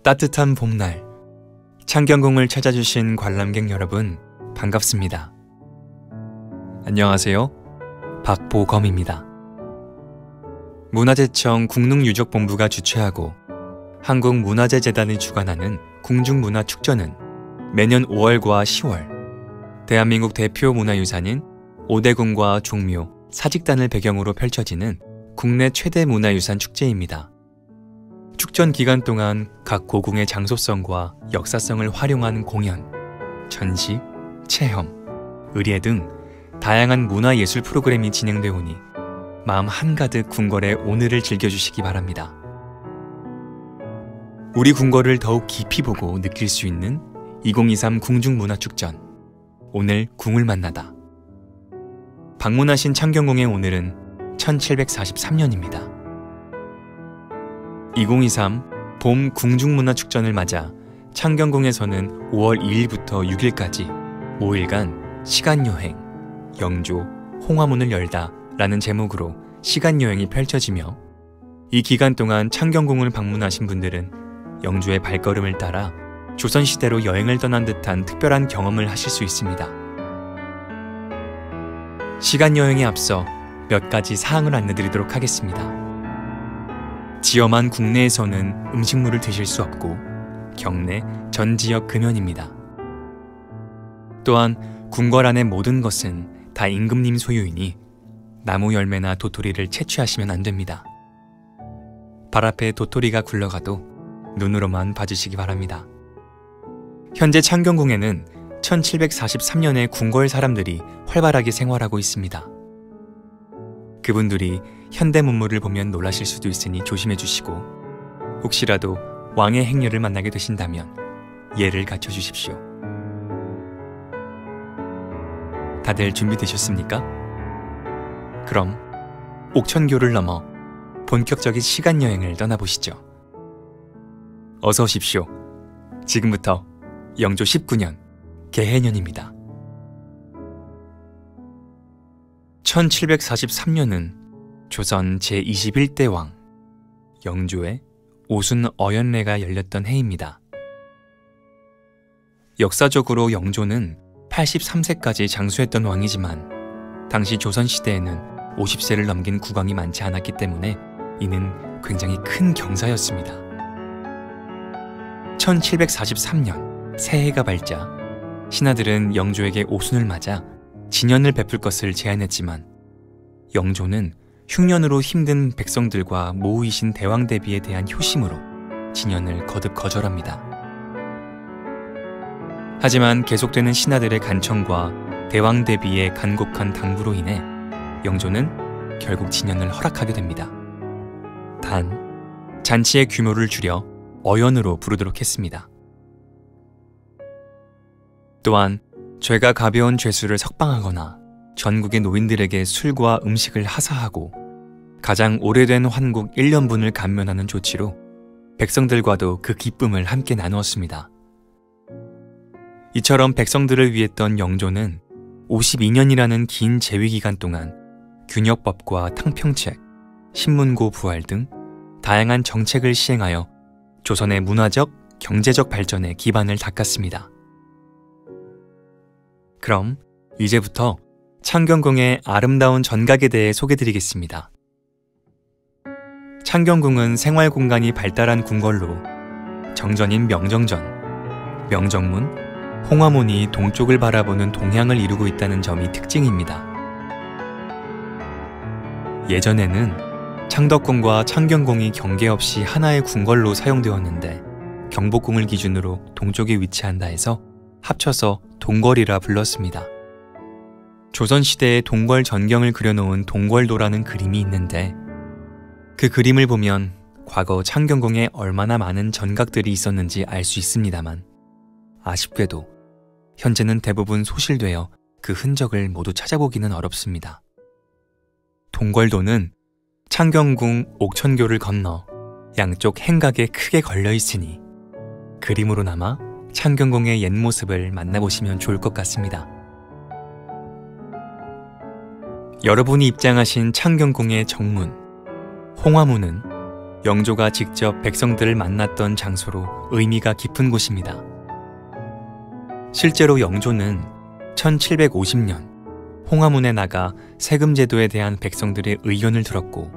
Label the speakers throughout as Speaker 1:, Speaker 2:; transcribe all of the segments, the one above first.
Speaker 1: 따뜻한 봄날, 창경궁을 찾아주신 관람객 여러분, 반갑습니다. 안녕하세요. 박보검입니다. 문화재청 국능유적본부가 주최하고 한국문화재재단이 주관하는 궁중문화축전은 매년 5월과 10월 대한민국 대표 문화유산인 오대궁과 종묘, 사직단을 배경으로 펼쳐지는 국내 최대 문화유산 축제입니다. 축전 기간 동안 각 고궁의 장소성과 역사성을 활용한 공연, 전시, 체험, 의례 등 다양한 문화예술 프로그램이 진행되어 오니 마음 한가득 궁궐의 오늘을 즐겨주시기 바랍니다. 우리 궁궐을 더욱 깊이 보고 느낄 수 있는 2023 궁중문화축전, 오늘 궁을 만나다. 방문하신 창경궁의 오늘은 1743년입니다. 2023 봄 궁중문화축전을 맞아 창경궁에서는 5월 2일부터 6일까지 5일간 시간여행, 영조, 홍화문을 열다 라는 제목으로 시간여행이 펼쳐지며 이 기간 동안 창경궁을 방문하신 분들은 영조의 발걸음을 따라 조선시대로 여행을 떠난 듯한 특별한 경험을 하실 수 있습니다. 시간여행에 앞서 몇 가지 사항을 안내드리도록 하겠습니다. 지엄한 국내에서는 음식물을 드실 수 없고 경내 전 지역 금연입니다. 또한 궁궐 안의 모든 것은 다 임금님 소유이니 나무 열매나 도토리를 채취하시면 안 됩니다. 발 앞에 도토리가 굴러가도 눈으로만 봐주시기 바랍니다. 현재 창경궁에는 1743년의 궁궐 사람들이 활발하게 생활하고 있습니다. 그분들이 현대 문물을 보면 놀라실 수도 있으니 조심해 주시고 혹시라도 왕의 행렬을 만나게 되신다면 예를 갖춰 주십시오. 다들 준비되셨습니까? 그럼 옥천교를 넘어 본격적인 시간여행을 떠나보시죠. 어서 오십시오. 지금부터 영조 19년 개해년입니다. 1743년은 조선 제21대 왕 영조의 오순어연례가 열렸던 해입니다. 역사적으로 영조는 83세까지 장수했던 왕이지만 당시 조선시대에는 50세를 넘긴 국왕이 많지 않았기 때문에 이는 굉장히 큰 경사였습니다. 1743년 새해가 밝자 신하들은 영조에게 오순을 맞아 진연을 베풀 것을 제안했지만 영조는 흉년으로 힘든 백성들과 모의신 대왕 대비에 대한 효심으로 진연을 거듭 거절합니다. 하지만 계속되는 신하들의 간청과 대왕 대비의 간곡한 당부로 인해 영조는 결국 진연을 허락하게 됩니다. 단, 잔치의 규모를 줄여 어연으로 부르도록 했습니다. 또한 죄가 가벼운 죄수를 석방하거나 전국의 노인들에게 술과 음식을 하사하고 가장 오래된 환국 1년분을 감면하는 조치로 백성들과도 그 기쁨을 함께 나누었습니다. 이처럼 백성들을 위했던 영조는 52년이라는 긴 재위기간 동안 균역법과 탕평책, 신문고 부활 등 다양한 정책을 시행하여 조선의 문화적, 경제적 발전에 기반을 닦았습니다. 그럼 이제부터 창경궁의 아름다운 전각에 대해 소개드리겠습니다. 창경궁은 생활공간이 발달한 궁궐로 정전인 명정전, 명정문, 홍화문이 동쪽을 바라보는 동향을 이루고 있다는 점이 특징입니다. 예전에는 창덕궁과 창경궁이 경계 없이 하나의 궁궐로 사용되었는데 경복궁을 기준으로 동쪽에 위치한다 해서 합쳐서 동궐이라 불렀습니다. 조선시대의 동궐 전경을 그려놓은 동궐도라는 그림이 있는데 그 그림을 보면 과거 창경궁에 얼마나 많은 전각들이 있었는지 알 수 있습니다만 아쉽게도 현재는 대부분 소실되어 그 흔적을 모두 찾아보기는 어렵습니다. 동궐도는 창경궁 옥천교를 건너 양쪽 행각에 크게 걸려 있으니 그림으로나마 창경궁의 옛 모습을 만나보시면 좋을 것 같습니다. 여러분이 입장하신 창경궁의 정문, 홍화문은 영조가 직접 백성들을 만났던 장소로 의미가 깊은 곳입니다. 실제로 영조는 1750년 홍화문에 나가 세금 제도에 대한 백성들의 의견을 들었고,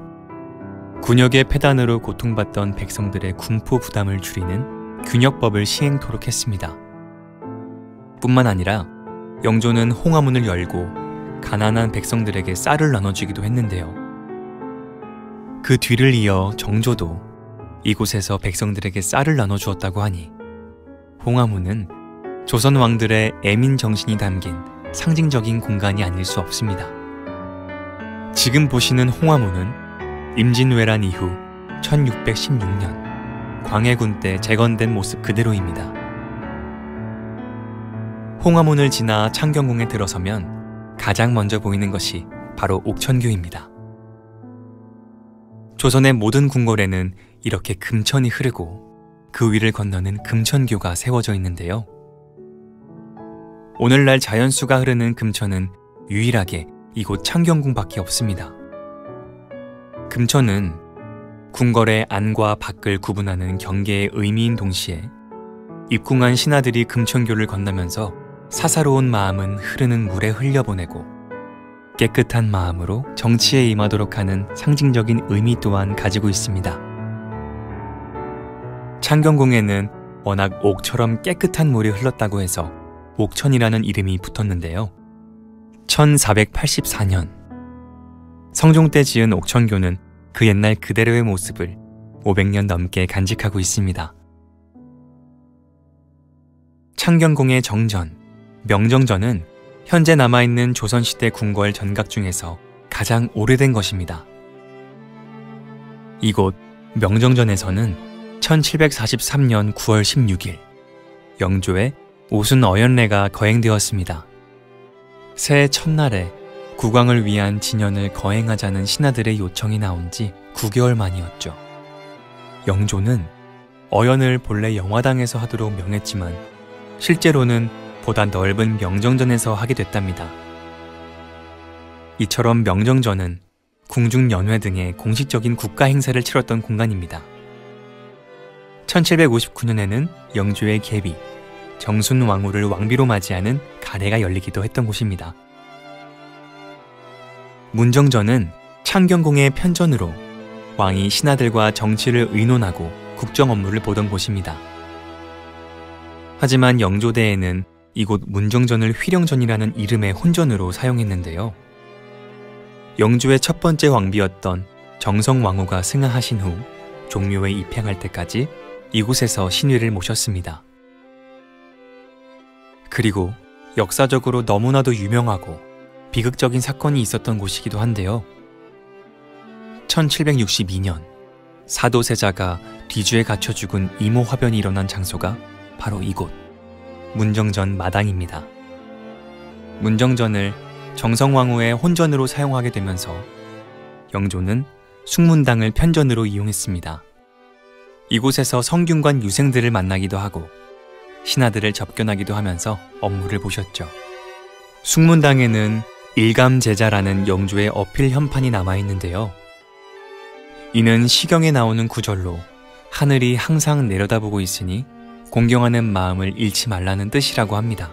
Speaker 1: 군역의 폐단으로 고통받던 백성들의 군포 부담을 줄이는 균역법을 시행토록 했습니다. 뿐만 아니라 영조는 홍화문을 열고 가난한 백성들에게 쌀을 나눠주기도 했는데요. 그 뒤를 이어 정조도 이곳에서 백성들에게 쌀을 나눠주었다고 하니 홍화문은 조선 왕들의 애민 정신이 담긴 상징적인 공간이 아닐 수 없습니다. 지금 보시는 홍화문은 임진왜란 이후 1616년 광해군 때 재건된 모습 그대로입니다. 홍화문을 지나 창경궁에 들어서면 가장 먼저 보이는 것이 바로 옥천교입니다. 조선의 모든 궁궐에는 이렇게 금천이 흐르고 그 위를 건너는 금천교가 세워져 있는데요. 오늘날 자연수가 흐르는 금천은 유일하게 이곳 창경궁밖에 없습니다. 금천은 궁궐의 안과 밖을 구분하는 경계의 의미인 동시에 입궁한 신하들이 금천교를 건너면서 사사로운 마음은 흐르는 물에 흘려보내고 깨끗한 마음으로 정치에 임하도록 하는 상징적인 의미 또한 가지고 있습니다. 창경궁에는 워낙 옥처럼 깨끗한 물이 흘렀다고 해서 옥천이라는 이름이 붙었는데요. 1484년 성종 때 지은 옥천교는 그 옛날 그대로의 모습을 500년 넘게 간직하고 있습니다. 창경궁의 정전, 명정전은 현재 남아있는 조선시대 궁궐 전각 중에서 가장 오래된 것입니다. 이곳 명정전에서는 1743년 9월 16일 영조의 오순 어연례가 거행되었습니다. 새해 첫날에 국왕을 위한 진연을 거행하자는 신하들의 요청이 나온 지 9개월 만이었죠. 영조는 어연을 본래 영화당에서 하도록 명했지만 실제로는 보다 넓은 명정전에서 하게 됐답니다. 이처럼 명정전은 궁중연회 등의 공식적인 국가 행사를 치렀던 공간입니다. 1759년에는 영조의 계비, 정순왕후를 왕비로 맞이하는 가례가 열리기도 했던 곳입니다. 문정전은 창경궁의 편전으로 왕이 신하들과 정치를 의논하고 국정 업무를 보던 곳입니다. 하지만 영조대에는 이곳 문정전을 휘령전이라는 이름의 혼전으로 사용했는데요. 영조의 첫 번째 왕비였던 정성왕후가 승하하신 후 종묘에 입행할 때까지 이곳에서 신위를 모셨습니다. 그리고 역사적으로 너무나도 유명하고 비극적인 사건이 있었던 곳이기도 한데요. 1762년 사도세자가 뒤주에 갇혀 죽은 이모 화변이 일어난 장소가 바로 이곳 문정전 마당입니다. 문정전을 정성왕후의 혼전으로 사용하게 되면서 영조는 숭문당을 편전으로 이용했습니다. 이곳에서 성균관 유생들을 만나기도 하고 신하들을 접견하기도 하면서 업무를 보셨죠. 숭문당에는 일감제자라는 영조의 어필 현판이 남아있는데요. 이는 시경에 나오는 구절로 하늘이 항상 내려다보고 있으니 공경하는 마음을 잃지 말라는 뜻이라고 합니다.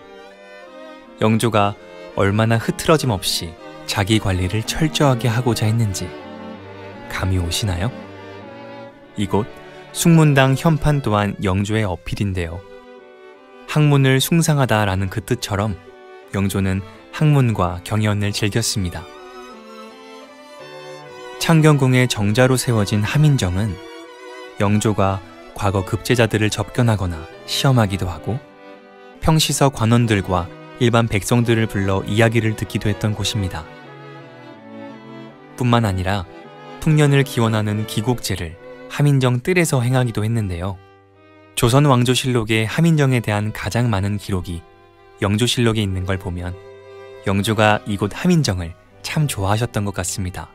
Speaker 1: 영조가 얼마나 흐트러짐 없이 자기 관리를 철저하게 하고자 했는지 감이 오시나요? 이곳 숭문당 현판 또한 영조의 어필인데요. 학문을 숭상하다라는 그 뜻처럼 영조는 학문과 경연을 즐겼습니다. 창경궁의 정자로 세워진 함인정은 영조가 과거 급제자들을 접견하거나 시험하기도 하고 평시서 관원들과 일반 백성들을 불러 이야기를 듣기도 했던 곳입니다. 뿐만 아니라 풍년을 기원하는 기곡제를 함인정 뜰에서 행하기도 했는데요. 조선 왕조실록의 함인정에 대한 가장 많은 기록이 영조실록에 있는 걸 보면 영조가 이곳 함인정을 참 좋아하셨던 것 같습니다.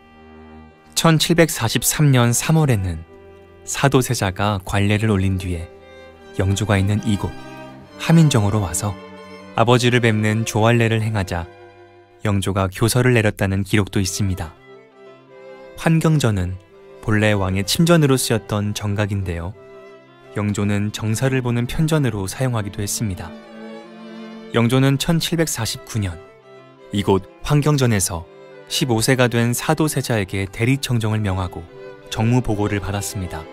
Speaker 1: 1743년 3월에는 사도세자가 관례를 올린 뒤에 영조가 있는 이곳 함인정으로 와서 아버지를 뵙는 조할례를 행하자 영조가 교서를 내렸다는 기록도 있습니다. 환경전은 본래 왕의 침전으로 쓰였던 정각인데요. 영조는 정사를 보는 편전으로 사용하기도 했습니다. 영조는 1749년 이곳 환경전에서 15세가 된 사도세자에게 대리청정을 명하고 정무보고를 받았습니다.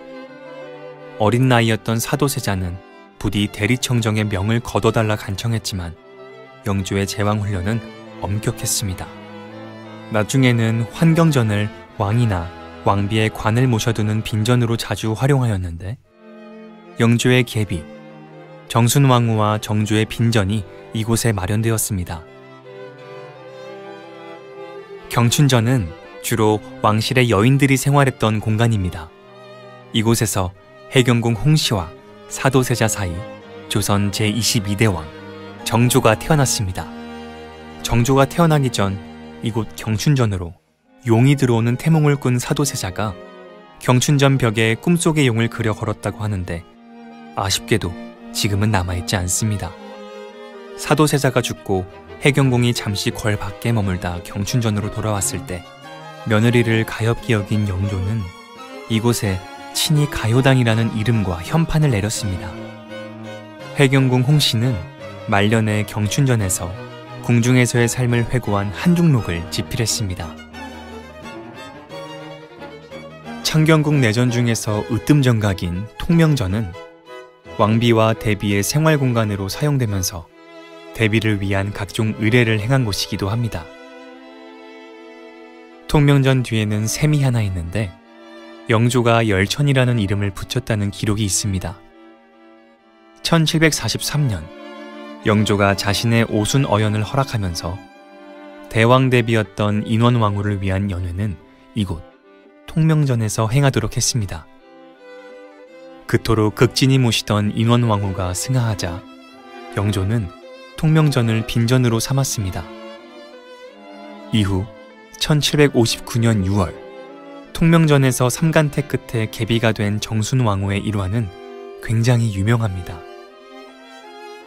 Speaker 1: 어린 나이였던 사도세자는 부디 대리청정의 명을 거둬달라 간청했지만 영조의 제왕훈련은 엄격했습니다. 나중에는 환경전을 왕이나 왕비의 관을 모셔두는 빈전으로 자주 활용하였는데 영조의 계비, 정순왕후와 정조의 빈전이 이곳에 마련되었습니다. 경춘전은 주로 왕실의 여인들이 생활했던 공간입니다. 이곳에서 해경궁 홍씨와 사도세자 사이 조선 제22대 왕 정조가 태어났습니다. 정조가 태어나기 전 이곳 경춘전으로 용이 들어오는 태몽을 꾼 사도세자가 경춘전 벽에 꿈속의 용을 그려 걸었다고 하는데 아쉽게도 지금은 남아있지 않습니다. 사도세자가 죽고 해경궁이 잠시 궐 밖에 머물다 경춘전으로 돌아왔을 때 며느리를 가엾게 여긴 영조는 이곳에 친히 가요당이라는 이름과 현판을 내렸습니다. 해경궁 홍씨는 말년에 경춘전에서 궁중에서의 삶을 회고한 한중록을 집필했습니다. 창경궁 내전 중에서 으뜸정각인 통명전은 왕비와 대비의 생활공간으로 사용되면서 대비를 위한 각종 의례를 행한 곳이기도 합니다. 통명전 뒤에는 샘이 하나 있는데 영조가 열천이라는 이름을 붙였다는 기록이 있습니다. 1743년 영조가 자신의 오순 어연을 허락하면서 대왕대비였던 인원왕후를 위한 연회는 이곳 통명전에서 행하도록 했습니다. 그토록 극진히 모시던 인원왕후가 승하하자 영조는 통명전을 빈전으로 삼았습니다. 이후 1759년 6월 통명전에서 삼간택 끝에 계비가 된 정순왕후의 일화는 굉장히 유명합니다.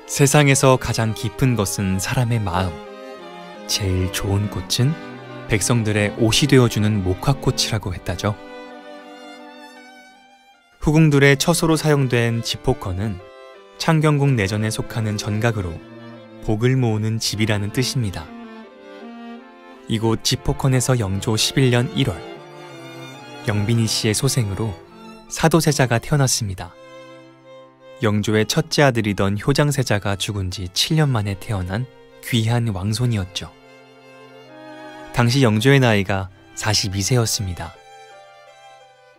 Speaker 1: 세상에서 가장 깊은 것은 사람의 마음. 제일 좋은 꽃은 백성들의 옷이 되어주는 목화꽃이라고 했다죠. 후궁들의 처소로 사용된 지포컨은 창경궁 내전에 속하는 전각으로 복을 모으는 집이라는 뜻입니다. 이곳 지포컨에서 영조 11년 1월 영빈이 씨의 소생으로 사도세자가 태어났습니다. 영조의 첫째 아들이던 효장세자가 죽은 지 7년 만에 태어난 귀한 왕손이었죠. 당시 영조의 나이가 42세였습니다.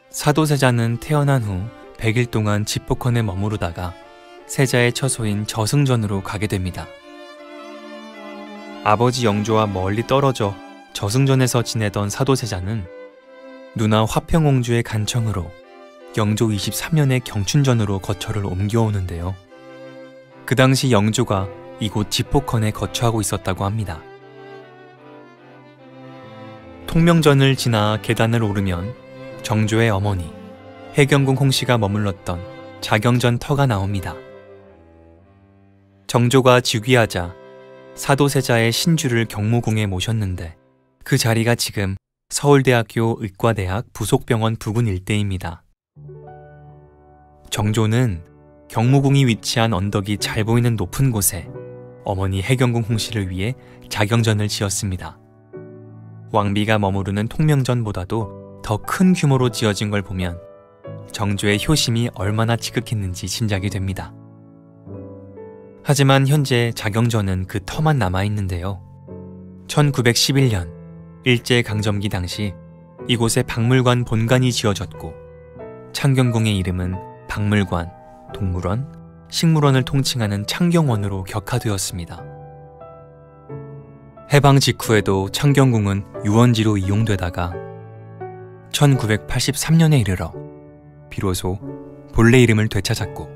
Speaker 1: 사도세자는 태어난 후 100일 동안 지포컨에 머무르다가 세자의 처소인 저승전으로 가게 됩니다. 아버지 영조와 멀리 떨어져 저승전에서 지내던 사도세자는 누나 화평옹주의 간청으로 영조 23년에 경춘전으로 거처를 옮겨오는데요. 그 당시 영조가 이곳 지포컨에 거처하고 있었다고 합니다. 통명전을 지나 계단을 오르면 정조의 어머니 해경궁 홍씨가 머물렀던 자경전 터가 나옵니다. 정조가 즉위하자 사도세자의 신주를 경무궁에 모셨는데 그 자리가 지금 서울대학교 의과대학 부속병원 부근 일대입니다. 정조는 경무궁이 위치한 언덕이 잘 보이는 높은 곳에 어머니 해경궁 홍씨를 위해 자경전을 지었습니다. 왕비가 머무르는 통명전보다도 더 큰 규모로 지어진 걸 보면 정조의 효심이 얼마나 지극했는지 짐작이 됩니다. 하지만 현재 자경전은 그 터만 남아있는데요. 1911년 일제강점기 당시 이곳에 박물관 본관이 지어졌고 창경궁의 이름은 박물관, 동물원, 식물원을 통칭하는 창경원으로 격하되었습니다. 해방 직후에도 창경궁은 유원지로 이용되다가 1983년에 이르러 비로소 본래 이름을 되찾았고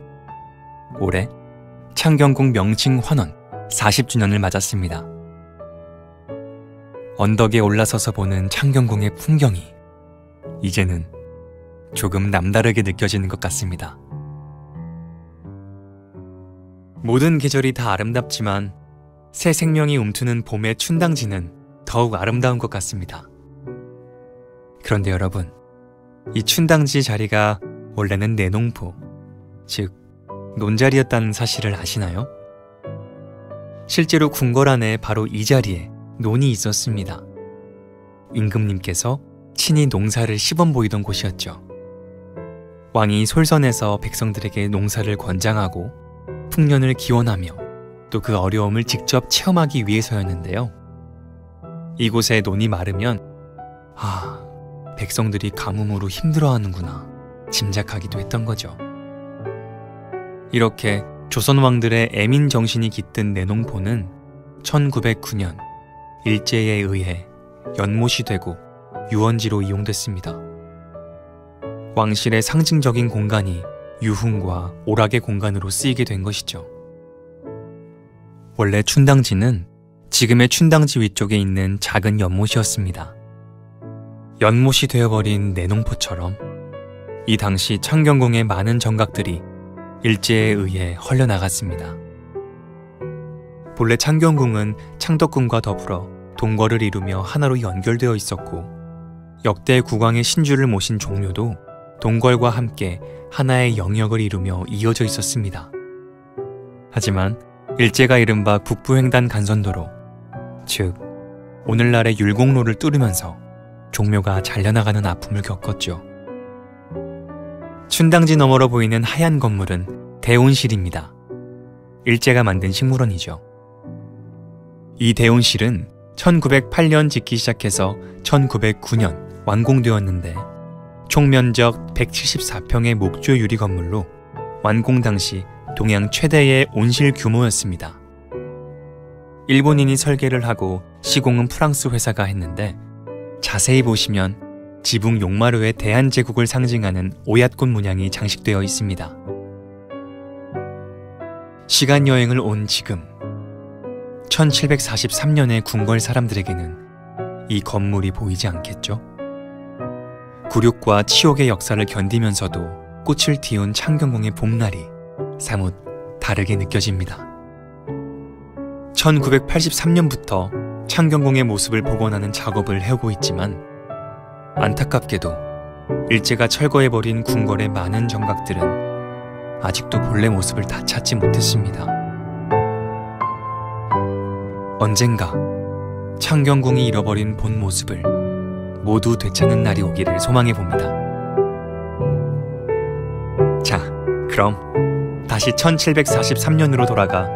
Speaker 1: 올해 창경궁 명칭 환원 40주년을 맞았습니다. 언덕에 올라서서 보는 창경궁의 풍경이 이제는 조금 남다르게 느껴지는 것 같습니다. 모든 계절이 다 아름답지만 새 생명이 움트는 봄의 춘당지는 더욱 아름다운 것 같습니다. 그런데 여러분, 이 춘당지 자리가 원래는 내농포, 즉 논자리였다는 사실을 아시나요? 실제로 궁궐 안에 바로 이 자리에 논이 있었습니다. 임금님께서 친히 농사를 시범 보이던 곳이었죠. 왕이 솔선해서 백성들에게 농사를 권장하고 풍년을 기원하며 또 그 어려움을 직접 체험하기 위해서였는데요. 이곳에 논이 마르면 백성들이 가뭄으로 힘들어하는구나 짐작하기도 했던 거죠. 이렇게 조선 왕들의 애민 정신이 깃든 내농포는 1909년 일제에 의해 연못이 되고 유원지로 이용됐습니다. 왕실의 상징적인 공간이 유흥과 오락의 공간으로 쓰이게 된 것이죠. 원래 춘당지는 지금의 춘당지 위쪽에 있는 작은 연못이었습니다. 연못이 되어버린 내농포처럼 이 당시 창경궁의 많은 정각들이 일제에 의해 헐려나갔습니다. 본래 창경궁은 창덕궁과 더불어 동궐을 이루며 하나로 연결되어 있었고 역대 국왕의 신주를 모신 종묘도 동궐과 함께 하나의 영역을 이루며 이어져 있었습니다. 하지만 일제가 이른바 북부횡단 간선도로, 즉 오늘날의 율곡로를 뚫으면서 종묘가 잘려나가는 아픔을 겪었죠. 춘당지 너머로 보이는 하얀 건물은 대온실입니다. 일제가 만든 식물원이죠. 이 대온실은 1908년 짓기 시작해서 1909년 완공되었는데 총 면적 174평의 목조 유리 건물로 완공 당시 동양 최대의 온실 규모였습니다. 일본인이 설계를 하고 시공은 프랑스 회사가 했는데 자세히 보시면 지붕 용마루에 대한제국을 상징하는 오얏꽃 문양이 장식되어 있습니다. 시간여행을 온 지금 1743년의 궁궐 사람들에게는 이 건물이 보이지 않겠죠? 굴욕과 치욕의 역사를 견디면서도 꽃을 띄운 창경궁의 봄날이 사뭇 다르게 느껴집니다. 1983년부터 창경궁의 모습을 복원하는 작업을 해오고 있지만 안타깝게도 일제가 철거해버린 궁궐의 많은 정각들은 아직도 본래 모습을 다 찾지 못했습니다. 언젠가 창경궁이 잃어버린 본 모습을 모두 되찾는 날이 오기를 소망해봅니다. 자, 그럼 다시 1743년으로 돌아가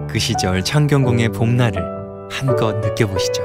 Speaker 1: 그 시절 창경궁의 봄날을 한껏 느껴보시죠.